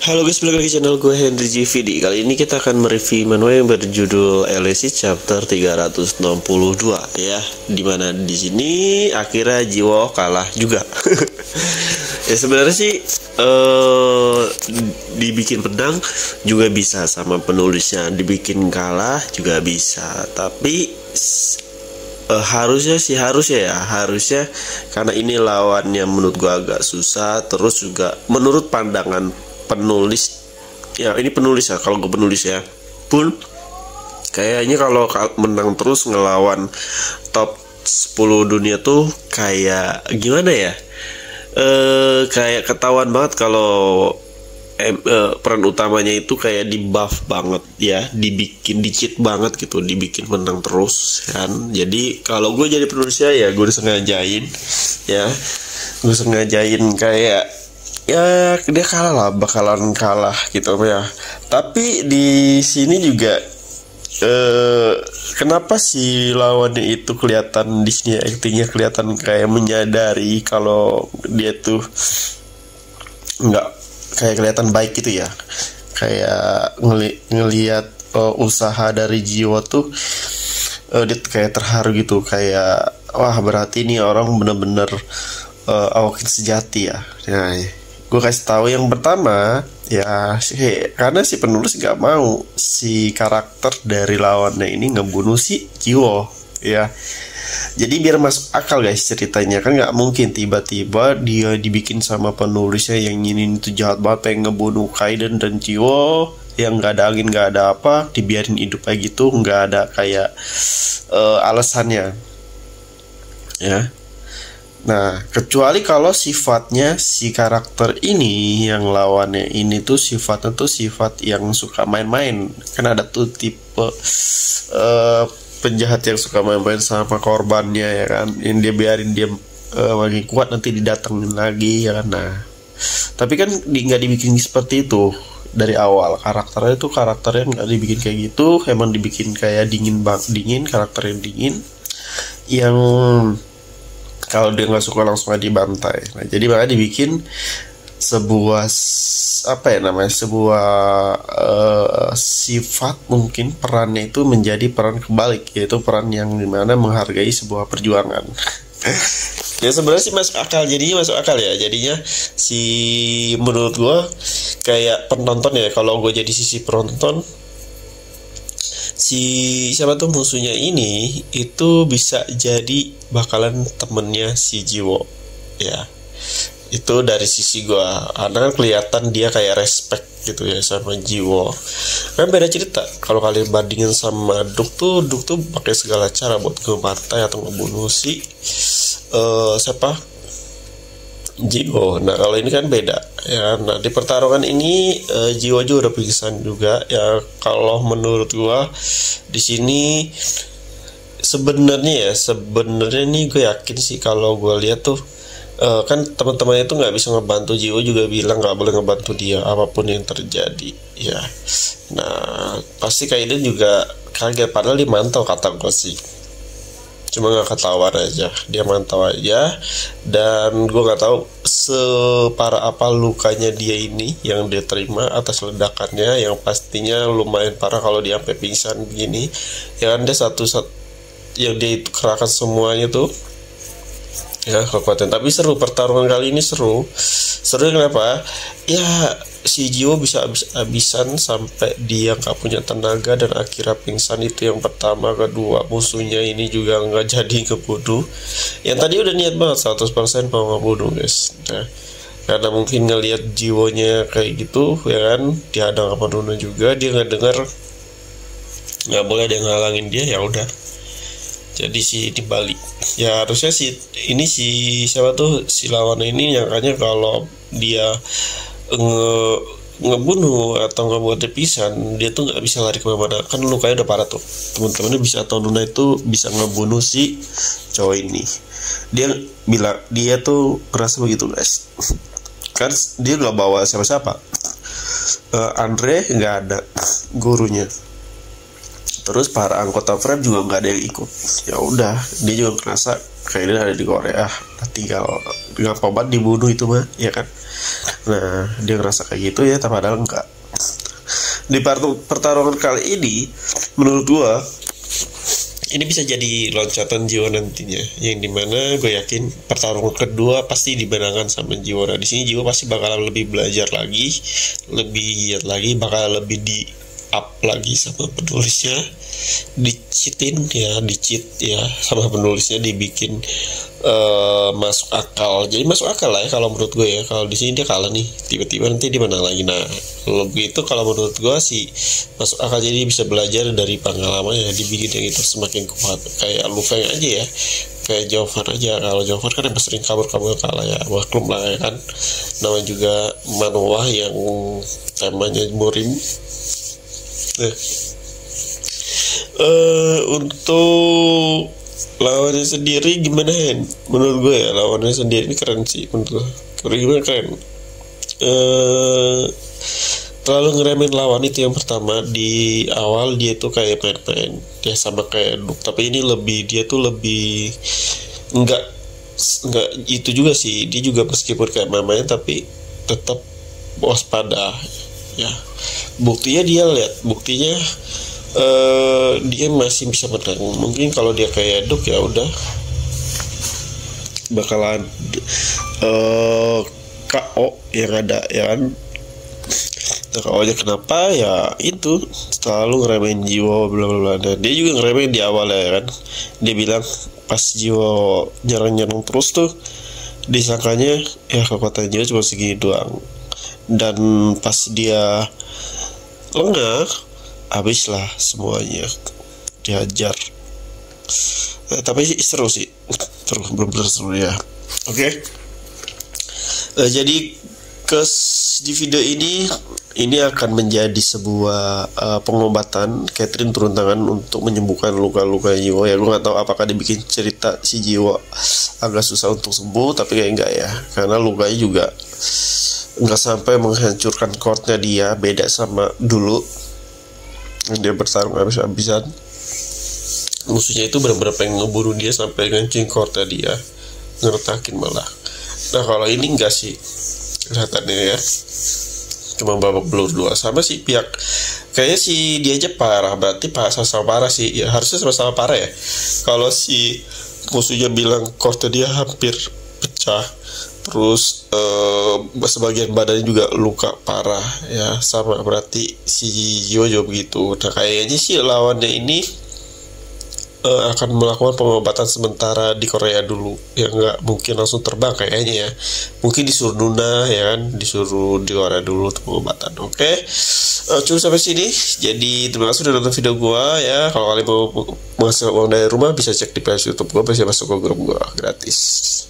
Halo guys, balik lagi channel gue Henry GVD. Kali ini kita akan mereview manual yang berjudul LSI Chapter 362 ya. Dimana di sini akhirnya Jiwo kalah juga. Ya sebenarnya sih dibikin pedang juga bisa, sama penulisnya dibikin kalah juga bisa. Tapi harusnya karena ini lawannya menurut gua agak susah, terus juga menurut pandangan penulis ya, ini penulis ya, kalau gue penulis ya pun kayaknya kalau menang terus ngelawan top 10 dunia tuh kayak gimana ya, kayak ketahuan banget kalau peran utamanya itu kayak di buff banget ya, dibikin di-cheat banget gitu, dibikin menang terus kan. Jadi kalau gue jadi penulisnya ya gue sengajain kayak ya dia kalah lah, bakalan kalah gitu ya. Tapi di sini juga kenapa si lawannya itu kelihatan di sini aktingnya kelihatan kayak menyadari kalau dia tuh nggak kayak kelihatan baik gitu ya, kayak ngelihat usaha dari Jiwo tuh dia kayak terharu gitu, kayak wah berarti ini orang bener-bener awak sejati ya. Nah, gue kasih tahu yang pertama ya karena si penulis gak mau si karakter dari lawannya ini ngebunuh si Jiwo ya. Jadi biar masuk akal guys ceritanya, kan nggak mungkin tiba-tiba dia dibikin sama penulisnya yang ini itu jahat banget pengen ngebunuh Kaiden dan Jiwo yang nggak ada angin nggak ada apa, dibiarin hidup kayak gitu, nggak ada kayak alasannya ya. Nah, kecuali kalau sifatnya si karakter ini yang lawannya ini tuh sifatnya tuh sifat yang suka main-main. Kan ada tuh tipe penjahat yang suka main-main sama korbannya ya kan, yang dia biarin dia makin kuat nanti didatengin lagi ya kan. Nah, tapi kan nggak dibikin seperti itu dari awal. Karakternya tuh karakternya nggak dibikin kayak gitu, emang dibikin kayak dingin, karakter yang dingin yang kalau dia nggak suka langsung aja dibantai. Nah, jadi makanya dibikin sebuah sifat, mungkin perannya itu menjadi peran kebalik, yaitu peran yang dimana menghargai sebuah perjuangan. Ya sebenarnya sih masuk akal, jadinya si menurut gue kayak penonton ya, kalau gue jadi sisi penonton, si siapa tuh musuhnya ini itu bisa jadi bakalan temennya si Jiwo ya. Itu dari sisi gua, karena kan kelihatan dia kayak respect gitu ya sama Jiwo. Kan beda cerita kalau kalian bandingin sama Duk tuh pakai segala cara buat ngebantai atau ngebunuh si siapa Jiwo. Nah kalau ini kan beda ya. Nah di pertarungan ini Jiwo juga udah pingsan juga ya. Kalau menurut gua di sini sebenarnya nih gue yakin sih, kalau gue lihat tuh kan teman-temannya itu nggak bisa ngebantu. Jiwo juga bilang nggak boleh ngebantu dia apapun yang terjadi ya. Nah pasti Kaiden juga kaget, padahal dia mantau kata gue sih, cuma nggak ketahuan aja, dia mantau aja. Dan gue nggak tahu separah apa lukanya dia ini yang dia terima atas ledakannya, yang pastinya lumayan parah kalau dia sampai pingsan begini ya kan. Dia satu yang dia itu kerahkan semuanya tuh ya kekuatan. Tapi seru, pertarungan kali ini seru kenapa ya, si Jiwo bisa habis-habisan sampai dia nggak punya tenaga dan akhirnya pingsan. Itu yang pertama. Kedua, musuhnya ini juga nggak jadi ngebunuh, yang tadi udah niat banget 100% mau ngebunuh guys. Nah, karena mungkin ngelihat Jiwonya kayak gitu ya kan, dia ada ngebunuh juga, dia nggak dengar, nggak boleh dia ngalangin dia, ya udah jadi si dibalik ya. Harusnya ini si siapa tuh si lawan ini nyangkanya kalau dia ngebunuh atau ngebuat depisan, dia tuh nggak bisa lari kemana-mana, kan lukanya udah parah tuh. Teman-temannya bisa, atau Luna itu bisa ngebunuh si cowok ini. Dia bilang dia tuh merasa begitu guys. Kan dia nggak bawa siapa-siapa, Andre nggak ada gurunya, terus para anggota frame juga nggak ada yang ikut. Ya udah, dia juga ngerasa kayak dia ada di Korea, tinggal tobat dibunuh itu mah ya kan. Nah, dia ngerasa kayak gitu ya, tapi padahal enggak. Di pertarungan kali ini, menurut gua ini bisa jadi loncatan Jiwa nantinya, yang dimana gue yakin pertarungan kedua pasti dimenangkan sama Jiwa. Nah, di sini Jiwa pasti bakalan lebih belajar lagi, lebih giat lagi, bakal lebih di up lagi sama penulisnya, dicitin ya, dicit ya sama penulisnya, dibikin masuk akal. Jadi masuk akal lah ya kalau menurut gue ya. Kalau di sini dia kalah nih, tiba-tiba nanti dia menang lagi. Nah, lebih itu kalau menurut gue sih masuk akal, jadi bisa belajar dari pengalaman ya, dibikin yang itu semakin kuat. Kayak Lufeng aja ya, kayak Jovan aja. Kalau Jovan kan emang sering kabur-kabur kalah ya, maklum lah ya kan. Namanya juga Manoa yang temanya murim. Untuk lawannya sendiri gimana Hen? Menurut gue ya lawannya sendiri ini keren sih, menurut gue gimana, keren. Terlalu ngeremehin lawan itu yang pertama. Di awal dia tuh kayak main-main, dia sama kayak Nuk, tapi ini lebih, dia tuh lebih enggak itu juga sih. Dia juga meskipun kayak main-main tapi tetap waspada ya. Buktinya dia masih bisa menang. Mungkin kalau dia kayak Duk ya udah bakalan KO yang ada ya kan. KO nya kenapa ya, itu selalu ngeremehin Jiwa bla bla bla. Dan dia juga ngeremehin di awal ya kan. Dia bilang pas Jiwa nyerang terus tuh disangkanya ya kekuatan Jiwa cuma segini doang, dan pas dia lengah habislah semuanya, dihajar. Tapi seru sih, bener-bener seru ya. Oke. Jadi di video ini akan menjadi sebuah pengobatan. Catherine turun tangan untuk menyembuhkan luka-luka Jiwa ya. Gue nggak tahu apakah dibikin cerita si Jiwa agak susah untuk sembuh, tapi kayak enggak ya, karena lukanya juga nggak sampai menghancurkan chordnya dia. Beda sama dulu dia bertarung habis-habisan, musuhnya itu benar-benar pengen ngeburu dia sampai ngancurin chordnya dia, ngeretakin malah. Nah kalau ini enggak sih kelihatannya ya, cuma babak belur dua. Sama sih pihak kayaknya si dia aja parah, berarti sama parah sih ya, harusnya sama-sama parah ya. Kalau si musuhnya bilang chordnya dia hampir pecah, terus sebagian badannya juga luka parah ya, sama berarti si Jiwa juga begitu. Nah kayaknya sih lawannya ini akan melakukan pengobatan sementara di Korea dulu ya, nggak mungkin langsung terbang kayaknya ya, mungkin disuruh Nuna ya kan, disuruh di Korea dulu untuk pengobatan. Oke. Cukup sampai sini. Jadi terima kasih sudah nonton video gua ya. Kalau kalian mau menghasilkan uang dari rumah bisa cek di playlist YouTube gua, bisa masuk ke grup gua gratis.